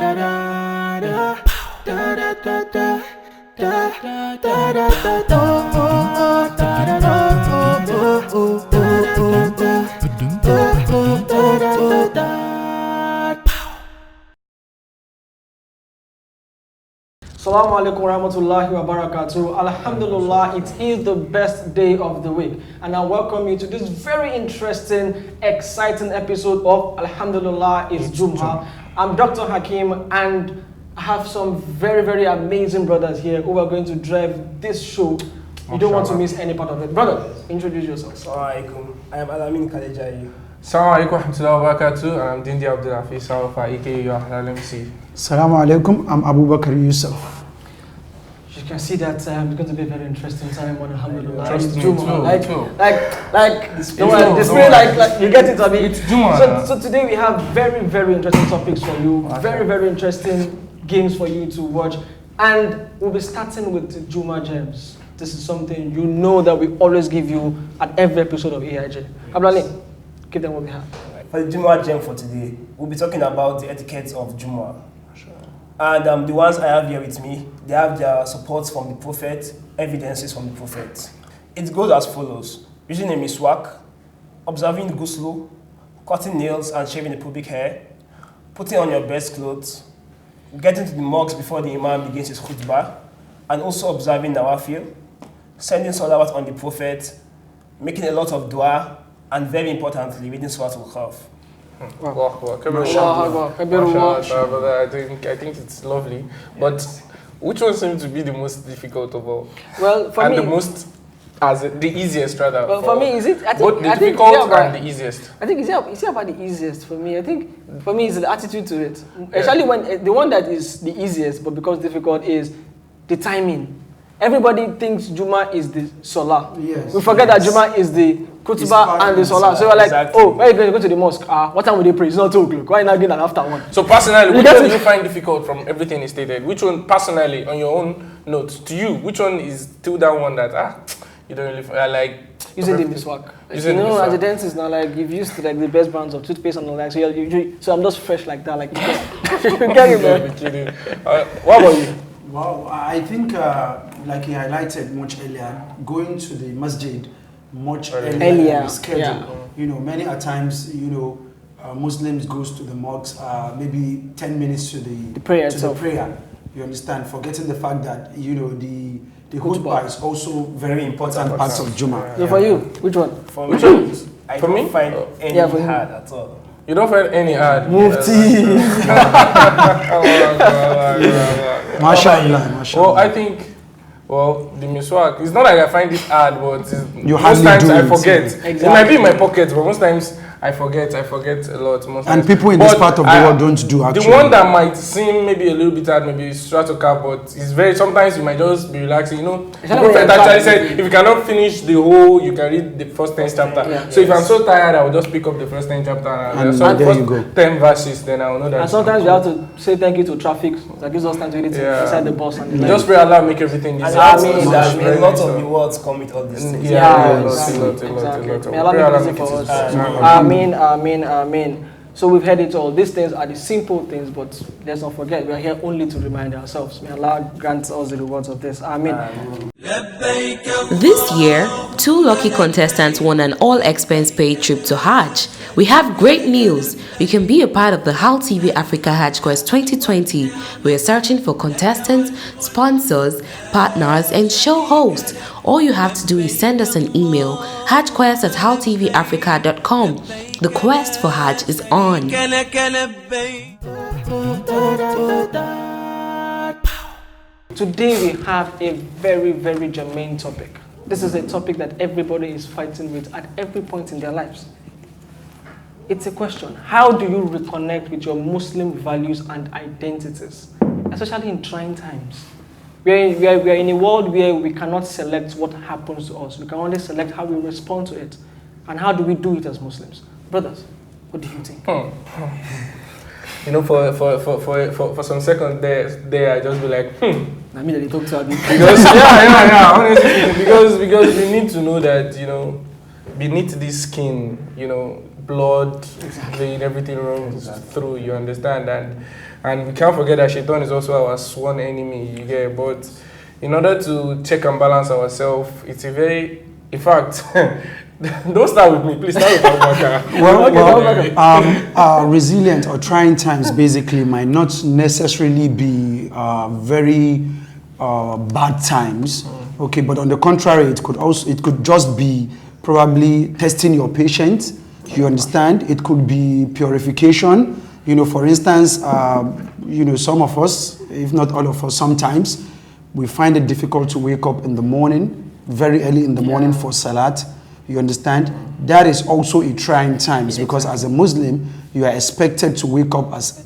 Assalamu alaikum warahmatullahi wabarakatuh. Alhamdulillah, it is the best day of the week, and I welcome you to this very interesting, exciting episode of Alhamdulillah, it's Jummah. I'm Dr. Hakeem, and I have some very, very amazing brothers here who are going to drive this show. You don't want to miss any part of it. Brother, introduce yourself. Assalamu alaikum. I am Al-Ameen Kalejaiye. Assalamu alaikum warahmatullahi wabarakatuh. I'm Dindi Arafa, aka Al-Ameen. Assalamu alaikum. I'm Abubakar Yusuff. You can see that it's going to be a very interesting time on Alhamdulillah. Trust It's me, Jummah. The spirit, like you get it, I mean. It's Jummah. So today we have very, very interesting topics for you. Very, very interesting games for you to watch. And we'll be starting with the Jummah gems. This is something you know that we always give you at every episode of AIJ. Ablali, give them what we have. For the Jummah gem for today, we'll be talking about the etiquette of Jummah. And the ones I have here with me, they have their supports from the Prophet, evidences from the Prophet. It goes as follows: using a miswak, observing ghusl, cutting nails and shaving the pubic hair, putting on your best clothes, getting to the mosque before the Imam begins his khutbah, and also observing nawafil, sending salawat on the Prophet, making a lot of dua, and very importantly, reading Surah Al-Khaf. Wow. I think it's lovely. But which one seems to be the most difficult of all? Well, for and me, the easiest rather. Well, for me, is it? I think, both the I think difficult and the easiest. I think it's about the easiest for me. I think for me, it's the attitude to it. Especially when the one that is the easiest, but because difficult, is the timing. Everybody thinks Jummah is the Salah. Yes. We forget that Jummah is the Khutbah and the Salah. So we're like, oh, where are you going to go to the mosque? What time will they pray? It's not 2 o'clock. Why not get an after 1? So personally, which one do you find difficult from everything you stated? Which one personally, on your own notes, to you, which one is still that one that you don't really like? Using the miswak. As a dentist now, like you've used the best brands of toothpaste and all that. So I'm just fresh like that. Like you get it, man. What about you? Well, I think, like he highlighted much earlier, going to the masjid much earlier than the schedule. Yeah. You know, many a times, Muslims goes to the mosque maybe 10 minutes to the prayer to itself. the prayer. You understand? Forgetting the fact that the khutbah is also very important parts of Jummah. So for you, which one? For me, I don't find any for hard at all. You don't find any hard? Mufti. Mashallah. Well, I think, the miswak, it's not like I find it hard, but most times do I it. forget. Exactly. It might be in my pocket, but most times I forget a lot. Most And times. people in this part of the world don't do actually. The one that might seem maybe a little bit hard, maybe stratocar, but it's sometimes you might just be relaxing. The Prophet actually said, if you cannot finish the whole, you can read the first 10 chapter. Yeah. So if I'm so tired, I will just pick up the first 10 chapter and there first you go. 10 verses, then I will know that. And sometimes we have to say thank you to traffic. That gives us time to read it inside the bus. And Just pray Allah make everything easy. And a lot of the words come with all these things. May Allah make it easy for us. Ameen. So we've heard it all. These things are the simple things, but let's not forget, we are here only to remind ourselves. May Allah grant us the rewards of this. Ameen. This year, 2 lucky contestants won an all-expense-paid trip to Hajj. We have great news. You can be a part of the HAL TV Africa Hajj Quest 2020. We are searching for contestants, sponsors, partners, and show hosts. All you have to do is send us an email, hajjquest@haltvafrica.com. The quest for Hajj is on. Today we have a very, very germane topic. This is a topic that everybody is fighting with at every point in their lives. It's a question. How do you reconnect with your Muslim values and identities, especially in trying times? We are in a world where we cannot select what happens to us. We can only select how we respond to it. And how do we do it as Muslims? Brothers, what do you think? For some seconds there I just be like, I mean, they talk to Because honestly, because we need to know that beneath this skin, blood, playing everything runs through. You understand, and we can't forget that Shaitan is also our sworn enemy. You get, but in order to check and balance ourselves, it's a very, in fact. Don't start with me, please start with Abubakar. Resilient or trying times basically might not necessarily be very bad times, okay, but on the contrary, it could just be probably testing your patience. You understand? It could be purification. You know, for instance, you know, some of us, if not all of us, sometimes we find it difficult to wake up in the morning, very early in the morning for salat. You understand? That is also a trying times because as a Muslim, you are expected to wake up as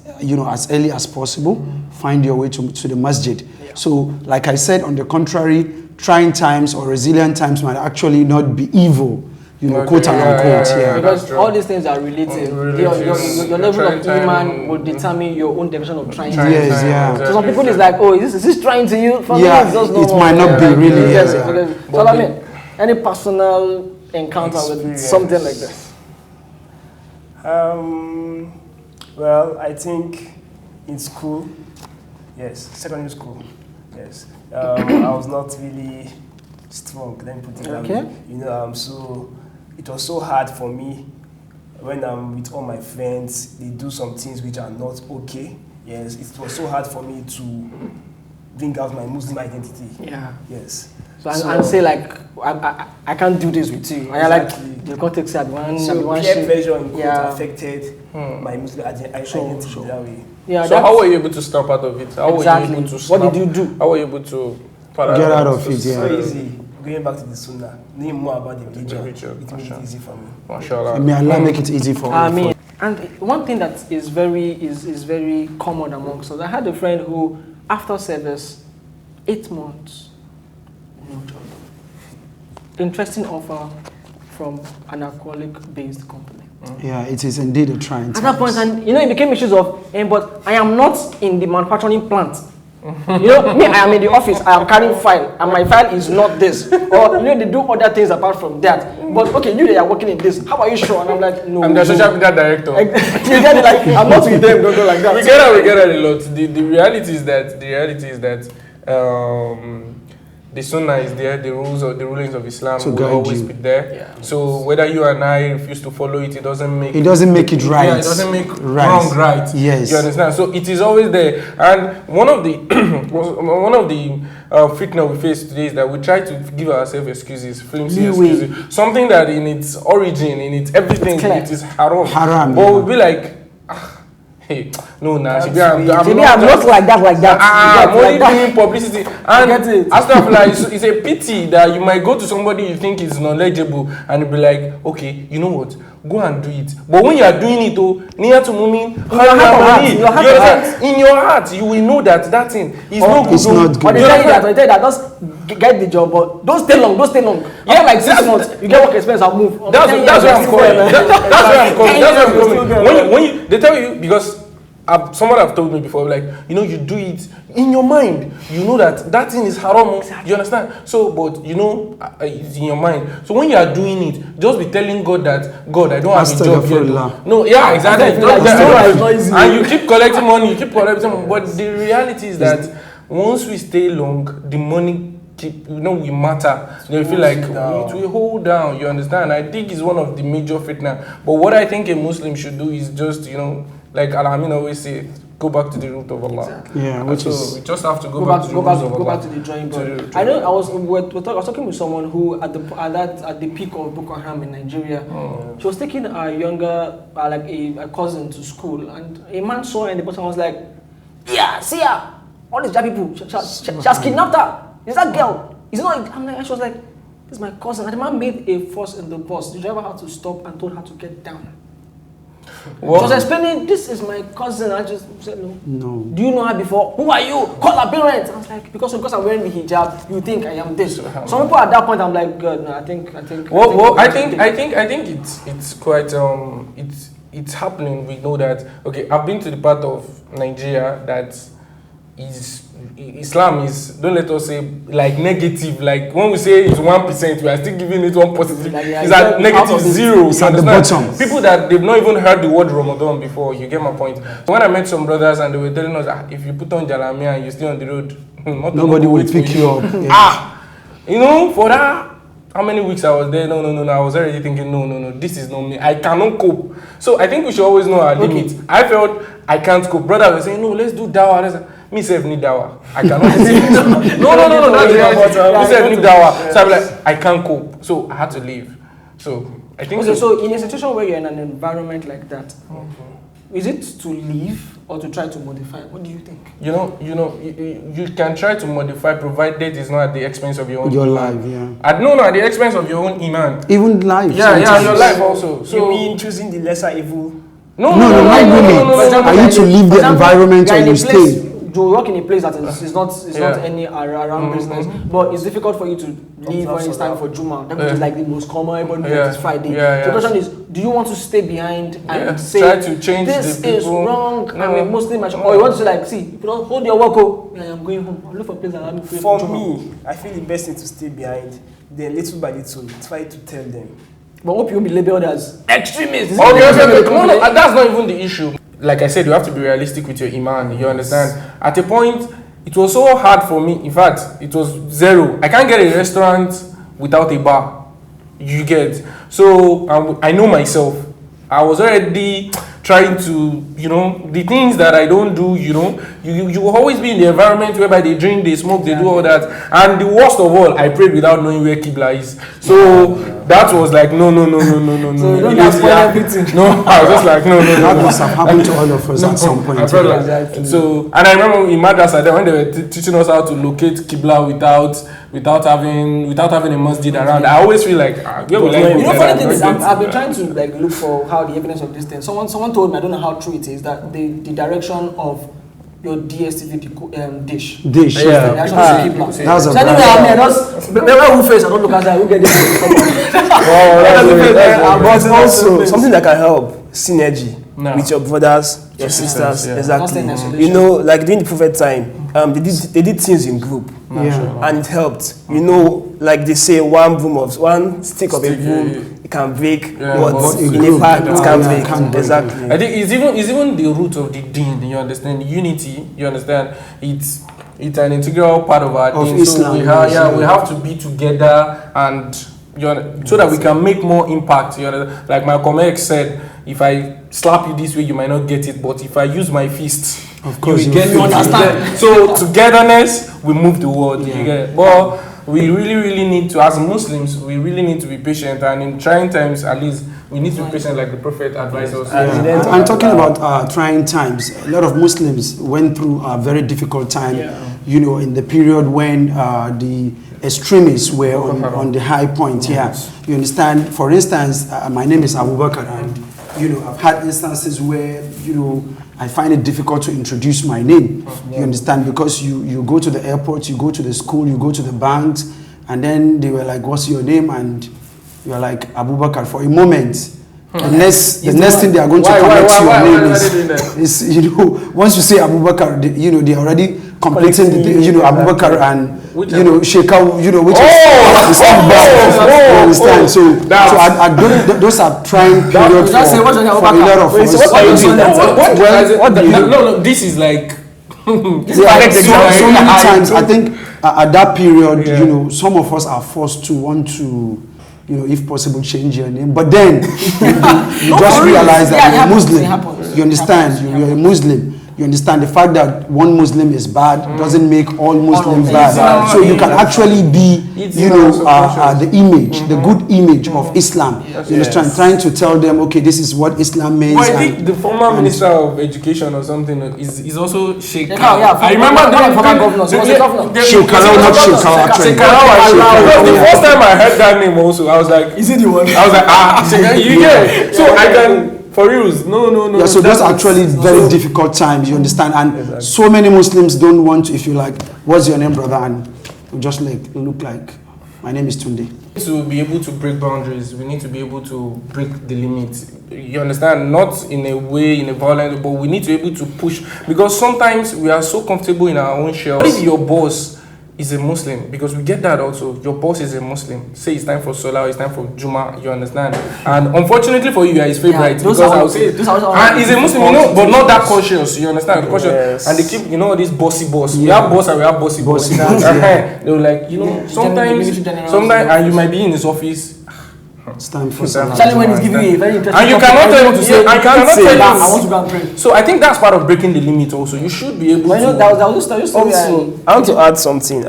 early as possible, find your way to the masjid. Yeah. So, like I said, on the contrary, trying times or resilient times might actually not be evil, you know, quote unquote. Yeah. Because all these things are related. Your level of iman will determine your own definition of trying times. Yes, yeah. So some people is like, oh, is this trying to you? For me, it's just it might not be really. Yes. So I mean, any personal encounter with something like this? Well, I think in school, yes, secondary school, yes, I was not really strong. Let me put it that way. You know, so it was so hard for me when I'm with all my friends. They do some things which are not okay. Yes, it was so hard for me to bring out my Muslim identity. Yeah. Yes. So and say like I can't do this with you. And you're like the context of one. So peer pressure affected my Muslim identity that way. Yeah. So how were you able to snap out of it? How were you able to snap? What did you do? How were you able to get out of it? Yeah. So easy. Going back to the Sunnah, knowing more about the religion, it made it easy for me. Mashallah. May Allah make it easy for me. And one thing that is very common amongst us. I had a friend who, after service, 8 months. Interesting offer from an alcoholic-based company. Yeah, it is indeed a trying At that point, and you know, it became issues of, but I am not in the manufacturing plant. You know, me, I am in the office, I am carrying file, and my file is not this. Or, you know, they do other things apart from that. But, okay, they are working in this. How are you sure? And I'm like, no. I'm the social media director. You get it, like, I'm not with them, don't go like that. We get that a lot. The reality is that the Sunnah is there, the rulings of Islam will always be there. Yeah. So whether you and I refuse to follow it, it doesn't make it right. Yeah, it doesn't make wrong right. Yes. You understand? So it is always there. And one of the fitna we face today is that we try to give ourselves excuses, flimsy excuses. Something that in its origin, in its everything, it is haram. But we'll be like, hey, no, I'm not like that. I'm only doing publicity. And Astaghfirullah, it's a pity that you might go to somebody you think is knowledgeable and be like, okay, you know what? Go and do it. But when you are doing it, near to Mumin, in your heart, you will know that thing is not good. It's not good. But they tell you that just get the job, but don't stay long. Yeah, like 6 months, you get work experience and move. That's where I'm coming. When they tell you, because someone have told me before, like, you know, you do it in your mind, you know that thing is haram. Exactly. You understand? So, but you know, it's in your mind. So when you are doing it, just be telling God that, God, I don't have a job yet. No, yeah, exactly. And you keep collecting money, but the reality is that once we stay long, the money we matter. You feel like it will hold down. You understand? I think it's one of the major fitna. But what I think a Muslim should do is just, you know, like Al-Ameen always say, go back to the root of Allah. Exactly. Yeah, which is we just have to go back to the root of Allah. Go back to the drawing board. I know I was talking with someone who at the peak of Boko Haram in Nigeria, she was taking a younger like a cousin to school, and a man saw her and the person was like, yeah, see her, all these Jabi people, she has kidnapped her. Is that girl? Is it not? I'm like, and she was like, this is my cousin. And the man made a fuss in the bus. The driver had to stop and told her to get down. What? She was explaining, this is my cousin. I just said, no. Do you know her before? Who are you? Call her parents. I was like, because I'm wearing the hijab, you think I am this. Some people at that point, I'm like, God, no, I think. I think it's quite it's happening. We know that. Okay, I've been to the part of Nigeria that Islam is, don't let us say like negative. Like when we say it's 1%, we are still giving it one positive. It's at negative zero. It's at the bottom. People that they've not even heard the word Ramadan before. You get my point. When I met some brothers and they were telling us, if you put on Jalamiya and you're still on the road, nobody will pick you up. Yeah. For that. How many weeks I was there? No. I was already thinking, no. This is not me. I cannot cope. So I think we should always know our limits. I felt I can't cope. Brother was saying, no, let's do dawah. Me self need dawah. I cannot. No. That's right. Me self need dawah. So I'm like, I can't cope. So I had to leave. So I think. Okay, so in a situation where you're in an environment like that, is it to leave or to try to modify? What do you think? You can try to modify, provided it's not at the expense of your own life. Yeah. At the expense of your own iman. Even life. Yeah, your life also. So you mean choosing the lesser evil? No, not really. Are you to leave the environment or you stay? You work in a place that is not any around business, but it's difficult for you to leave when it's time for Jummah. That is like the most common. Everybody it's Friday. So the question is, do you want to stay behind and say try to change this the is wrong? I'm a Muslim, or you want to say like, see, if you don't hold your work, I'm going home. I'll look for a place that I'm free. For me, I feel the best thing to stay behind. Then little by little, try to tell them. But hope you won't be labeled as extremists. No, that's not even the issue. Like I said, you have to be realistic with your iman. You understand? At a point, it was so hard for me. In fact, it was zero. I can't get a restaurant without a bar. You get? So I know myself. I was already trying to, the things that I don't do, you will always be in the environment whereby they drink, they smoke, they do all that. And the worst of all, I prayed without knowing where Qibla is. So that was like, no. So you don't have to everything. No, I was just like, no. That must have happened to all of us at some point. I felt like, so, and I remember in madrasa when they were teaching us how to locate Qibla without having a masjid around. I always feel like, where will I go? Funny thing is, I've been trying to like look for how the evidence of this thing. Someone told me, I don't know how true it is, that the direction of your DSTV dish. Yeah. That's a I don't look at that. Who get this? But also something that can help synergy with your brothers, your sisters. Exactly. Like during the prophet time, they did things in group, and it helped. Like they say, one stick of a broom. Can break, but in a pack it can break. Exactly. I think it's even the root of the Deen. You understand? Unity. You understand? It's an integral part of our Deen. Islam, so we have to be together and so that we can make more impact. Like Malcolm X said, if I slap you this way, you might not get it, but if I use my fists, of course you understand. So togetherness, we move the world. You get? But we really need to, as Muslims, we really need to be patient, and in trying times, at least, we need to be patient like the Prophet advised us. I'm talking about trying times. A lot of Muslims went through a very difficult time, in the period when the extremists were on the high point. You understand? For instance, my name is Abubakar, and I've had instances where I find it difficult to introduce my name. You understand? Because you go to the airport, you go to the school, you go to the banks, and then they were like, "What's your name?" And you're like, Abubakar. For a moment, the next thing they are going to connect to your name is once you say Abubakar, they already completing Abubakar and Sheikha, which is you understand? So I don't, those are trying periods for a lot of us. No, this is like so many times. I think at that period, some of us are forced to want to, if possible, change your name. But then you just realize that you're a Muslim. You understand? You're a Muslim. You understand the fact that one Muslim is bad doesn't make all Muslims bad. So you can actually be, the image, the good image of Islam. You understand? Trying to tell them, okay, this is what Islam means. Well, I think the former Minister of Education or something is also Sheikh. I remember the former governor. Sheikh not Sheikh. The first time I heard that name also, I was like, is it the one? I was like, Sheikh, you get. So I can. For reals, no. Yeah, so that's actually very difficult times, you understand? And so many Muslims don't want to, if you like, what's your name, brother? And you just look like, my name is Tunde. To be able to break boundaries, we need to be able to break the limits. You understand? Not in a way, in a violent way, but we need to be able to push, because sometimes we are so comfortable in our own shells. What if your boss is a Muslim? Because we get that also. Your boss is a Muslim. Say it's time for Salah, it's time for Jummah, you understand? And unfortunately for you, you are his favorite. Because I would say, and he's a Muslim, you know, but not that cautious, you understand? Cautious. And they keep, you know, this bossy boss. We have boss and we have bossy boss. They were like, you know, sometimes, and you might be in his office. It's time for Salah. Especially when he's giving you a very interesting and you cannot tell him to say, I can't say I want to go and pray. So I think that's part of breaking the limit also. You should be able But you know, to. that was just Also, I want to add something.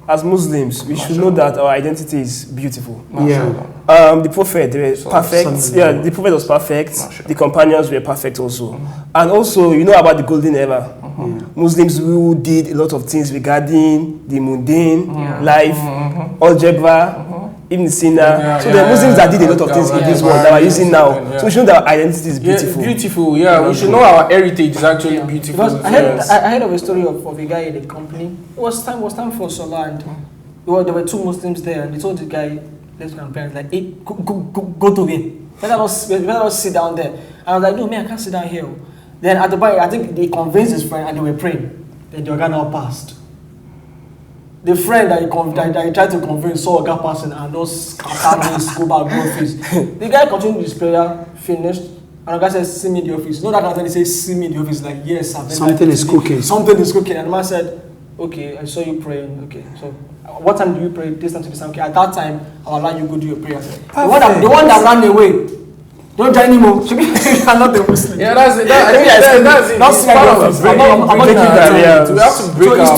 As Muslims, we should know that our identity is beautiful. Yeah. The prophet, they were perfect. Yeah, the prophet was perfect. The companions were perfect also. And also, you know about the golden era. Muslims who did a lot of things regarding the mundane life, algebra, Ibn Sina. So the Muslims that did a lot of things in this world that we're using now. So we should know that our identity is beautiful. Yeah, beautiful, yeah. We should know our heritage is actually beautiful. Because I heard of a story of a guy in a company. It was time for Salah, and there were two Muslims there, and they told the guy, let's go and pray. Like, hey, go to him. Better not sit down there. And I was like, no, man, I can't sit down here. Then at the back, I think they convinced his friend, and they were praying. Then the organ now passed. The friend that he tried to convince saw a guy passing and just scattered his go back to office. The guy continued his prayer, finished, and the guy says, see me in the office. No, that guy says, see me in the office. Like, yes, something is cooking. Something is cooking. And the man said, okay, I saw you praying. Okay, so what time do you pray? This time to this time. Okay, at that time, I'll allow you go do your prayer. The one that ran away. Don't join anymore. Should be not the Muslim. Yeah, that's it. That's it. Not part of it. I'm not We have to break our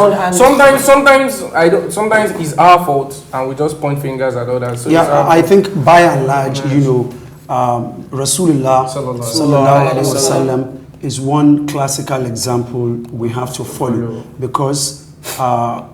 barriers. Sometimes it's our fault and we just point fingers at others. So yeah, I think by and large, you know, Rasulullah sallallahu alaihi wasallam is one classical example we have to follow, because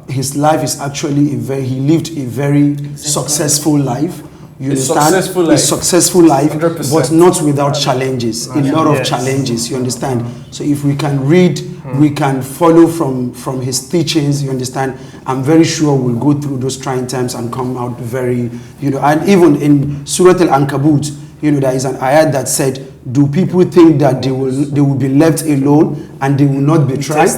his life is actually he lived a very successful life. You understand? A successful life, 100%. but not without challenges. A lot of challenges, you understand? So if we can read, we can follow from his teachings, you understand? I'm very sure we'll go through those trying times and come out very, you know, and even in Surah Al-Ankabut, you know, there is an ayat that said, do people think that they will be left alone and they will not be tried?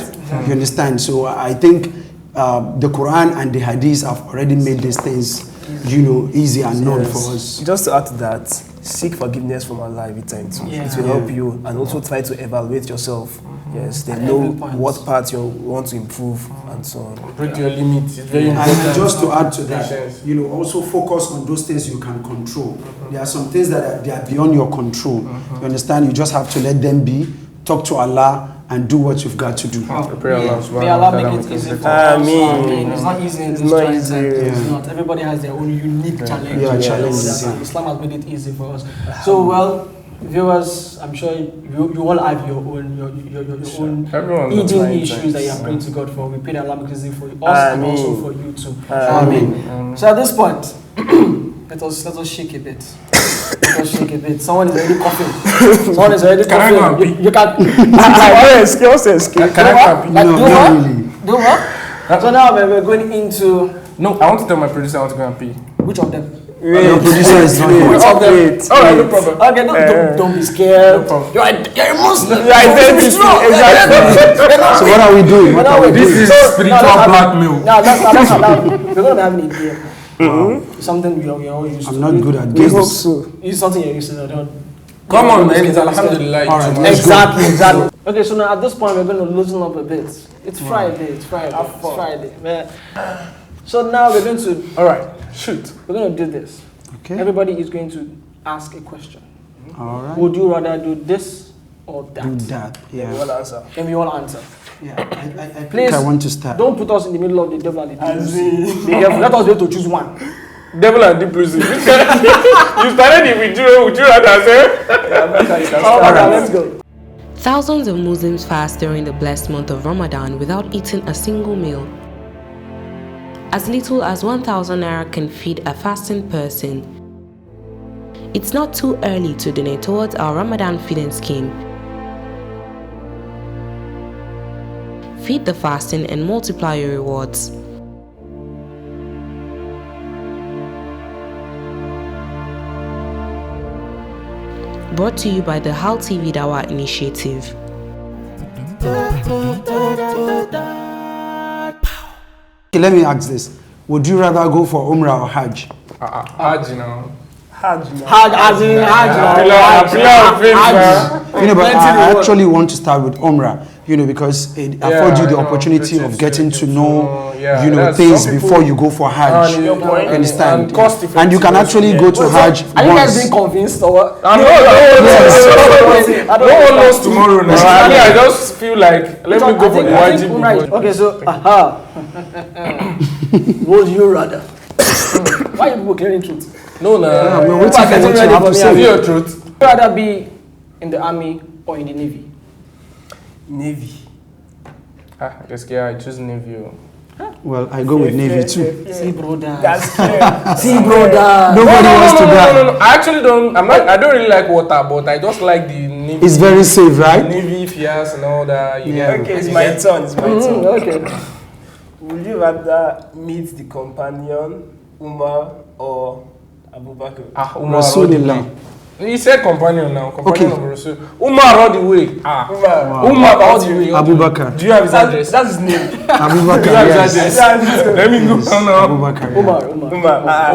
You understand? So I think the Quran and the Hadith have already made these things, you know, easy and known for us. Just to add to that, seek forgiveness from Allah every time too. It will help you, and also try to evaluate yourself. Yes, then know what part you want to improve and so on. Break your limits. It's very important. And just to add to that, you know, also focus on those things you can control. There are some things that are beyond your control. You understand? You just have to let them be. Talk to Allah and do what you've got to do. May Allah make it easy for us. It's not easy in this It's not. Everybody has their own unique challenges. Islam has made it easy for us. So, well, viewers, I'm sure you all have your own eating issues that you are praying to God for. We pray that Allah makes it easy for us and also for you too. Amen. So at this point, let us shake a bit. Someone is already coughing. You can. Do what? So now we're going into. No, I want to tell my producer I want to go and pee. Which of them? Your producer is not here. Which of them? Alright, no problem. Okay, don't be scared. No problem. You're a Muslim. Your identity. Exactly. So what are we doing? This is spiritual blackmail. We're going to have an idea. Something we're all used to. I'm not good at This this. It's something you're used to. Come on, man. It's Alhamdulillah. Alright, let's go. Exactly. Okay, so now at this point we're going to loosen up a bit. It's Friday. Man. So now we're going to. All right, shoot. We're going to do this. Okay. Everybody is going to ask a question. All right. Would you rather do this or that? Do that. Yeah. And we all answer. Yeah. I Please, think I want to start. Don't put us in the middle of the devil and the deep. Let us be able to choose one. Devil and deep losing. You started it with you. Would you rather say? All right, let's go. Thousands of Muslims fast during the blessed month of Ramadan without eating a single meal. As little as 1,000 naira can feed a fasting person. It's not too early to donate towards our Ramadan feeding scheme. Feed the fasting and multiply your rewards. brought to you by the HAL TV Dawa Initiative. Okay, let me ask this. Would you rather go for Umrah or Hajj? Hajj now. Hajj, as in Hajj. But I actually want to start with Umrah, because it affords you the opportunity of getting to know, things before you go for Hajj. You understand? And you can actually go to Hajj Are you guys once. being convinced or what? No one knows tomorrow now. I just feel like, let me go for the YG. Okay, so, would you rather? Why are you people clearing truth? No, We're waiting for what you have to say. Your truth. Would you rather be in the army or in the navy? Navy. This guy, I choose Navy. Well, I go with Navy too. See, brother. That's clear. See, brother. Nobody wants to die. No. I actually don't. I don't really like water, but I just like the Navy. It's very safe, right? Navy, fierce, and all that. Okay, it's my turn. Okay. Would you rather meet the companion, Umar, or Abubakar? Umar Rasulullah. He said companion now. Companion Okay. of Rasul. Umar all the way. Umar all the way. Abubakar. Do you have his address? That's his name. Abubakar, Do you have his yes. address? Let me go now. Abubakar. Abubakar.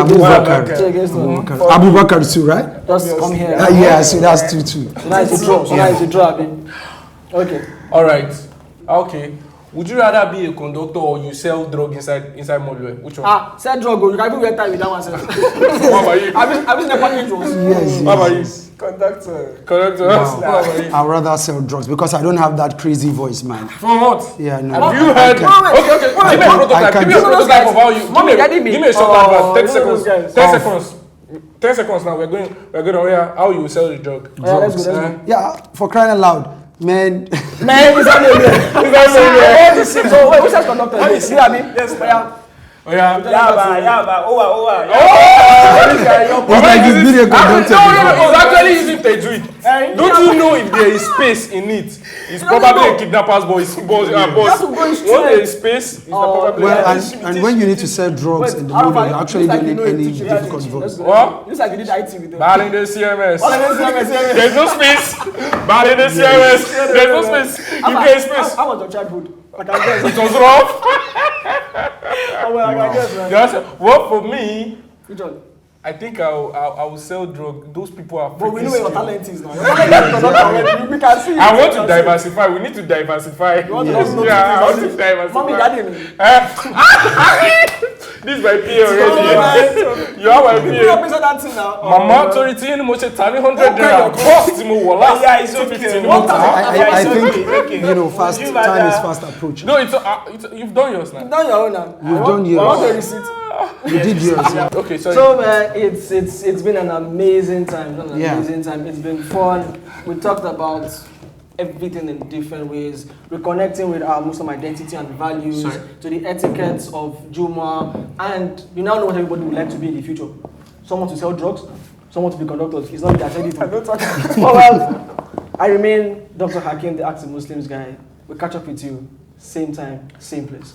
Abubakar. Abubakar too, right? Just come here. Yeah, so that's two. So now it's a draw. Okay. All right. Okay. Would you rather be a conductor or you sell drug inside Molue? Which one? Sell drug. You can even get time with that one. What about you? I've seen the package. Yes. What about you? Conductor. Conductor. What about you? I'd rather sell drugs because I don't have that crazy voice, man. For what? Yeah, no. Have you heard? Okay. Give me a prototype. Give me a prototype of how you. Give me a short advert. 10 seconds. 10 seconds. 10 seconds now. We're going over how you sell the drug. Let's go. Yeah, for crying out loud. Man, It's not there. So wait, which is conductor? Yes, Yaba. it's like he's been a conductor. No, it's actually using Tejuid. Don't you know if there is space in it? It's probably a kidnapper's boss. Once there is space, it's probably. Well, and when you need to sell drugs in the movie, you actually don't need any difficult voice. What? Looks like you did IT with them. Bad in the CMS. There's no space. Bad in the CMS. There's no space. You get space. How was your childhood? I can guess. It was rough. I can guess, man. Yes. Well, for me, Which one? I think I will sell drug. Those people are. But we know where your skilled. talent is now. We can see. I want to diversify. We need to diversify. You want to I want to diversify. Mommy, daddy. This is my PA already. You are my You don't PA. mention that thing now. Mama, torí tí mo ṣe ta ní 100 naira. Boss tí mo wọ̀ last. Yeah, it's 250 okay. ni mo ta. I think, Okay. fast Would you time rather- is fast approaching. No, you've done yours now. Down your own now. You've done I want the yours. receipt. You did yours. Yeah. Okay, sorry. So it's been an amazing time. Yeah. It's been fun. We talked about everything in different ways, reconnecting with our Muslim identity and values, to the etiquettes of Jummah, and you now know what everybody would like to be in the future. Someone to sell drugs, someone to be conductors. It's not that I don't talk. Well, I remain Dr. Hakeem, the Active Muslims guy. We'll catch up with you same time, same place.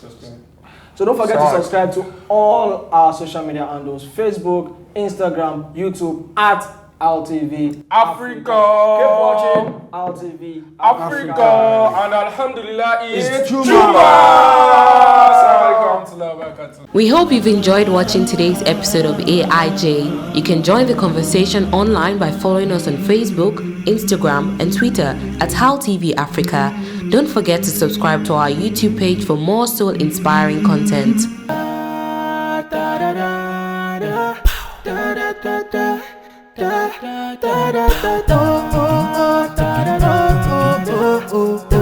So don't forget to subscribe to all our social media handles: Facebook, Instagram, YouTube at AlTV Africa. Keep watching AlTV Africa. And Alhamdulillah is Jummah. We hope you've enjoyed watching today's episode of AIJ. You can join the conversation online by following us on Facebook, Instagram, and Twitter at HAL TV Africa. Don't forget to subscribe to our YouTube page for more soul-inspiring content. Da da da da da da da da da da da da da da da da da